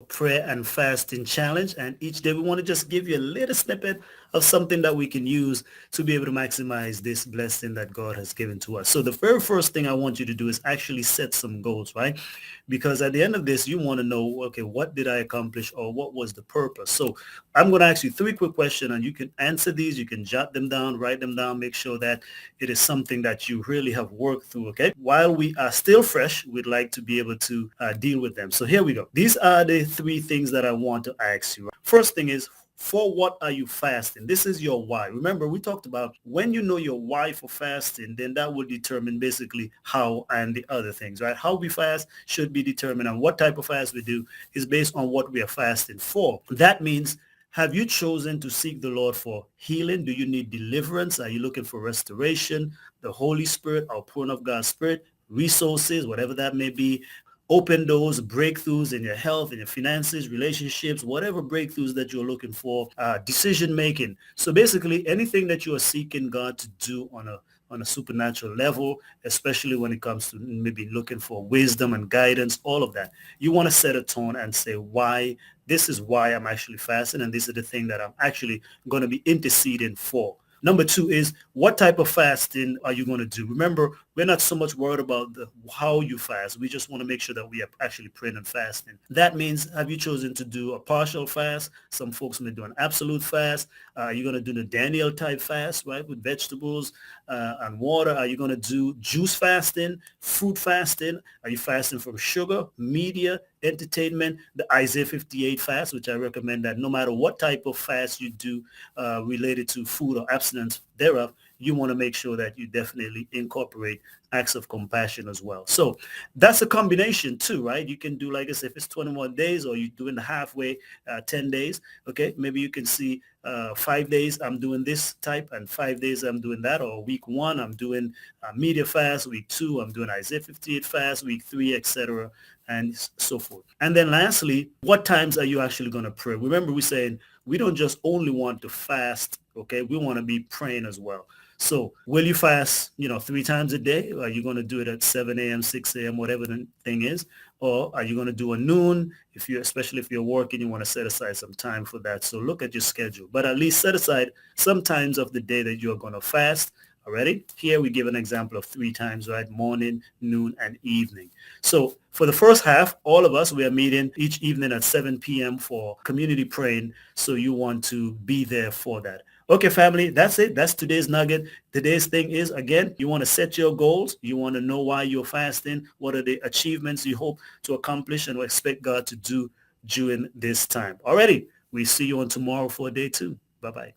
prayer and fasting challenge. And each day we want to just give you a little snippet of something that we can use to be able to maximize this blessing that God has given to us. So the very first thing I want you to do is actually set some goals, right? Because at the end of this, you want to know, okay, what did I accomplish or what was the purpose? So I'm going to ask you three quick questions and you can answer these. You can jot them down, write them down, make sure that it is something that you really have worked through, okay? While we are still fresh, we'd like to be able to deal with them. So here we go. These are the three things that I want to ask you. First thing is, for what are you fasting? This is your why. Remember, we talked about when you know your why for fasting, then that will determine basically how and the other things, right? How we fast should be determined, and what type of fast we do is based on what we are fasting for. That means, have you chosen to seek the Lord for healing? Do you need deliverance? Are you looking for restoration, the Holy Spirit, outpouring of God's Spirit, resources, whatever that may be? Open doors, breakthroughs in your health, in your finances, relationships, whatever breakthroughs that you're looking for, decision making. So basically anything that you are seeking God to do on a supernatural level, especially when it comes to maybe looking for wisdom and guidance, all of that. You want to set a tone and say why. This is why I'm actually fasting, and this is the thing that I'm actually going to be interceding for. Number two is, what type of fasting are you going to do? Remember, we're not so much worried about how you fast. We just want to make sure that we are actually praying and fasting. That means, have you chosen to do a partial fast? Some folks may do an absolute fast. Are you going to do the Daniel type fast, right, with vegetables and water? Are you going to do juice fasting, fruit fasting? Are you fasting from sugar, media, entertainment, the Isaiah 58 fast, which I recommend that no matter what type of fast you do related to food or abstinence thereof, you want to make sure that you definitely incorporate acts of compassion as well. So that's a combination too, right? You can do, like I said, if it's 21 days or you're doing the halfway, 10 days, okay, maybe you can see 5 days I'm doing this type and 5 days I'm doing that, or week one I'm doing media fast, week two I'm doing Isaiah 58 fast, week three, etc., and so forth. And then lastly, what times are you actually going to pray? Remember, we're saying we don't just only want to fast, okay? We want to be praying as well. So will you fast, 3 times a day? Are you going to do it at 7 a.m., 6 a.m., whatever the thing is? Or are you going to do a noon? Especially if you're working, you want to set aside some time for that. So look at your schedule, but at least set aside some times of the day that you're going to fast. Already here we give an example of 3 times, right? Morning, noon, and evening. So for the first half, all of us, we are meeting each evening at 7 p.m. for community praying. So you want to be there for that. Okay, family, that's it. That's today's nugget. Today's thing is, again, you want to set your goals. You want to know why you're fasting. What are the achievements you hope to accomplish and expect God to do during this time? Alrighty, we see you on tomorrow for day two. Bye-bye.